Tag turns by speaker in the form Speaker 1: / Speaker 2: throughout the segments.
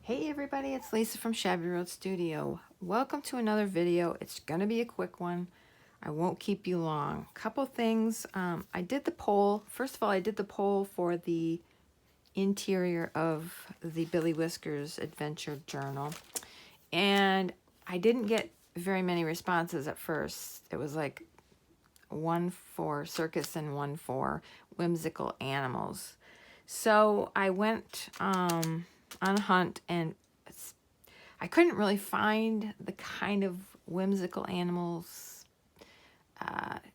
Speaker 1: Hey everybody, it's Lisa from Shabby Road Studio. Welcome to another video. It's gonna be a quick one. I won't keep you long. Couple things. I did the poll. First of all, I did the poll for the interior of the Billy Whiskers Adventure Journal, and I didn't get very many responses at first. It was like one for circus and one for whimsical animals. So I went on a hunt, and I couldn't really find the kind of whimsical animals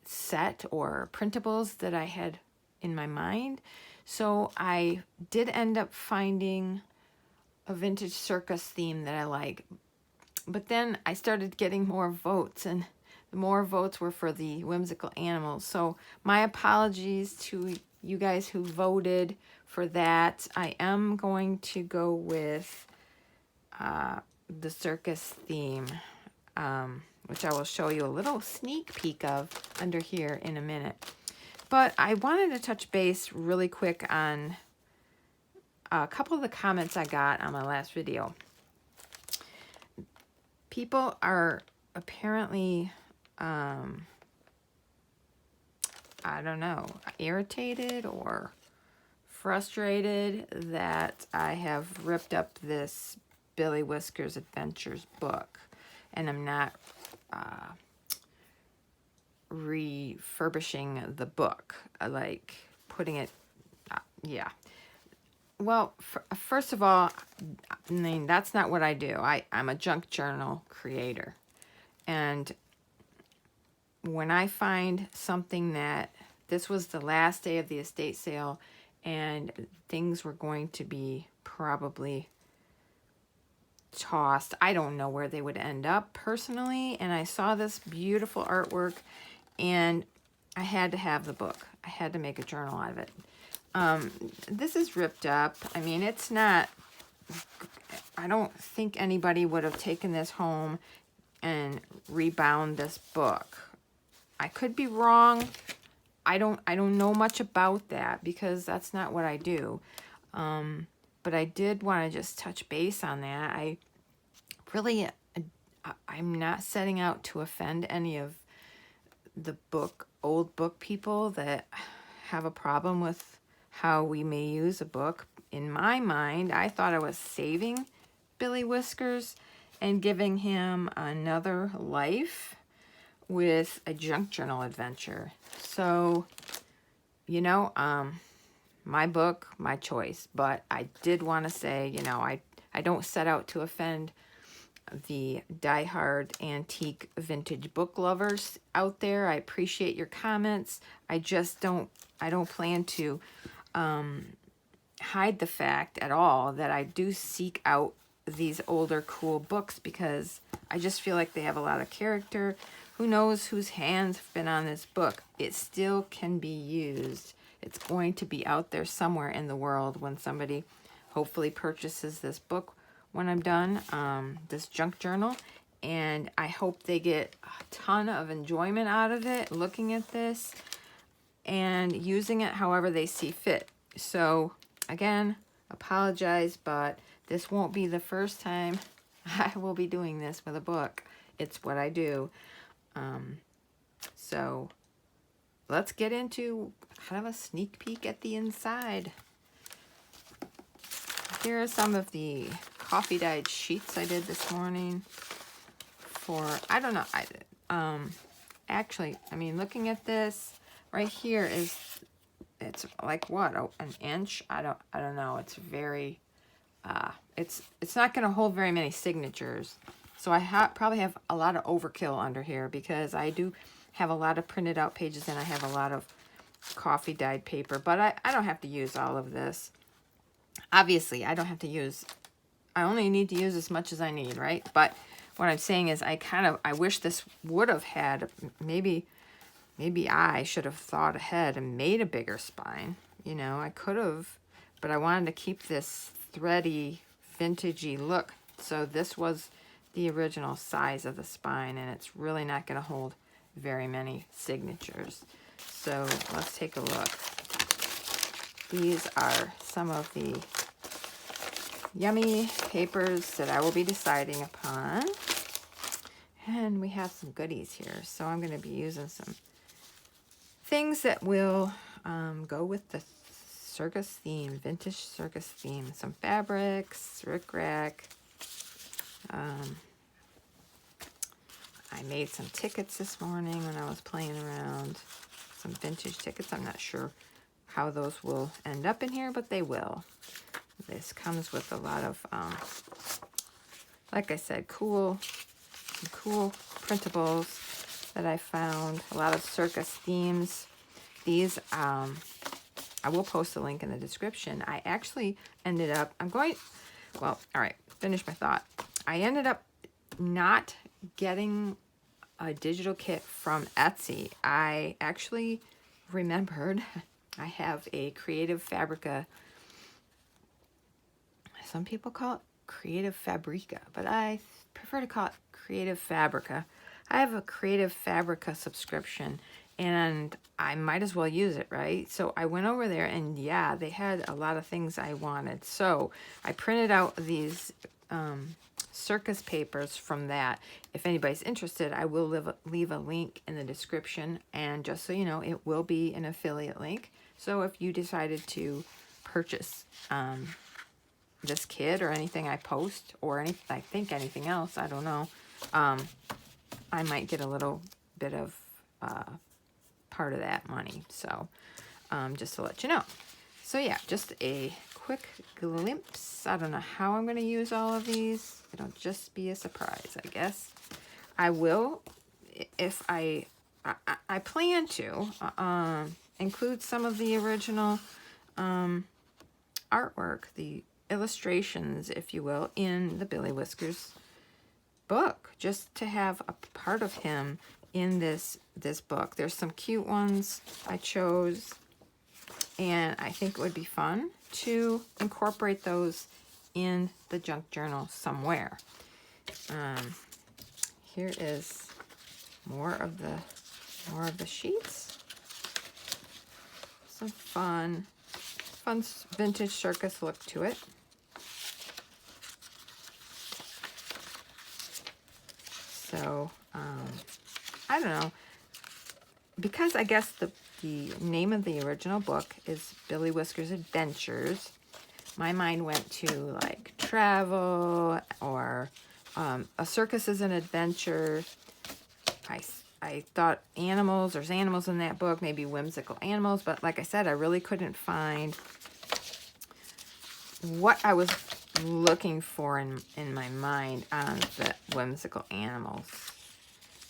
Speaker 1: set or printables that I had in my mind. So I did end up finding a vintage circus theme that I like. But then I started getting more votes, and the more votes were for the whimsical animals. So my apologies to you guys who voted for that. I am going to go with the circus theme, which I will show you a little sneak peek of under here in a minute. But I wanted to touch base really quick on a couple of the comments I got on my last video. People are apparently, I don't know, irritated or frustrated that I have ripped up this Billy Whiskers Adventures book, and I'm not refurbishing the book, like putting it, yeah. Well, first of all, I mean, that's not what I do. I'm a junk journal creator. And when I find something that this was the last day of the estate sale and things were going to be probably tossed, I don't know where they would end up personally. And I saw this beautiful artwork and I had to have the book. I had to make a journal out of it. This is ripped up. I mean, it's not, I don't think anybody would have taken this home and rebound this book. I could be wrong. I don't know much about that because that's not what I do. But I did want to just touch base on that. I'm not setting out to offend any of the old book people that have a problem with how we may use a book. In my mind, I thought I was saving Billy Whiskers and giving him another life with a junk journal adventure. So, you know, my book, my choice. But I did want to say, you know, I don't set out to offend the diehard antique vintage book lovers out there. I appreciate your comments. I don't plan to hide the fact at all that I do seek out these older cool books because I just feel like they have a lot of character. Who knows whose hands have been on this book? It still can be used. It's going to be out there somewhere in the world when somebody hopefully purchases this book when I'm done, this junk journal. And I hope they get a ton of enjoyment out of it, looking at this and using it however they see fit. So again, apologize, but this won't be the first time I will be doing this with a book. It's what I do. So let's get into kind of a sneak peek at the inside. Here are some of the coffee dyed sheets I did this morning for, I don't know, actually, I mean, looking at this right here it's like what, an inch? I don't know. It's very, it's not going to hold very many signatures. So I probably have a lot of overkill under here because I do have a lot of printed out pages and I have a lot of coffee dyed paper, but I don't have to use all of this. Obviously, I don't have to use, I only need to use as much as I need, right? But what I'm saying is I wish this would have had, maybe I should have thought ahead and made a bigger spine. You know, I could have, but I wanted to keep this thready, vintagey look. So this was the original size of the spine, and it's really not going to hold very many signatures. So let's take a look. These are some of the yummy papers that I will be deciding upon. And we have some goodies here. So I'm going to be using some things that will go with the circus theme, vintage circus theme. Some fabrics, rickrack. I made some tickets this morning when I was playing around. Some vintage tickets. I'm not sure how those will end up in here, but they will. This comes with a lot of, like I said, cool printables that I found. A lot of circus themes. These, I will post a link in the description. I actually ended up, all right, finish my thought. I ended up not getting a digital kit from Etsy. I actually remembered I have a Creative Fabrica. Some people call it Creative Fabrica, but I prefer to call it Creative Fabrica. I have a Creative Fabrica subscription, and I might as well use it, right? So I went over there, and yeah, they had a lot of things I wanted. So I printed out these circus papers from that. If anybody's interested, I will leave a link in the description, and just so you know, it will be an affiliate link. So if you decided to purchase this kit or anything I post, or I think anything else, I don't know, I might get a little bit of part of that money. So just to let you know. So yeah, just a quick glimpse. I don't know how I'm going to use all of these. It'll just be a surprise, I guess. I will, if I plan to include some of the original artwork, the illustrations, if you will, in the Billy Whiskers book, just to have a part of him in this book. There's some cute ones I chose, and I think it would be fun to incorporate those in the junk journal somewhere. Here is more of the sheets. Some fun vintage circus look to it. So I don't know, because I guess the name of the original book is Billy Whiskers Adventures. My mind went to like travel, or a circus is an adventure. I thought animals, there's animals in that book, maybe whimsical animals, but like I said, I really couldn't find what I was looking for in my mind on the whimsical animals.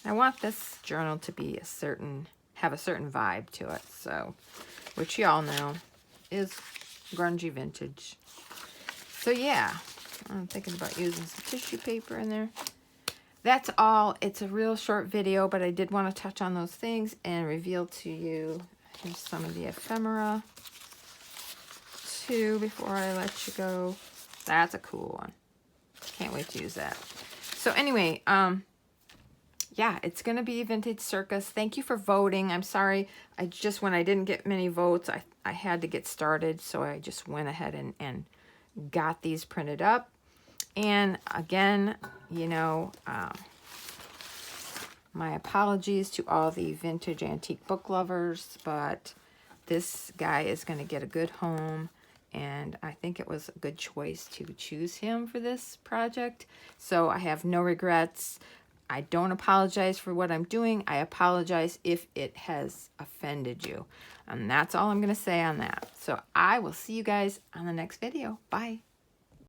Speaker 1: I want this journal to be have a certain vibe to it, so, which you all know is grungy vintage. So yeah, I'm thinking about using some tissue paper in there. That's all. It's a real short video, but I did want to touch on those things and reveal to you. Here's some of the ephemera too before I let you go. That's a cool one. Can't wait to use that. So anyway, yeah, it's going to be Vintage Circus. Thank you for voting. I'm sorry. When I didn't get many votes, I had to get started. So I just went ahead and got these printed up. And again, you know, my apologies to all the vintage antique book lovers, but this guy is going to get a good home. And I think it was a good choice to choose him for this project. So I have no regrets. I don't apologize for what I'm doing. I apologize if it has offended you. And that's all I'm going to say on that. So I will see you guys on the next video. Bye.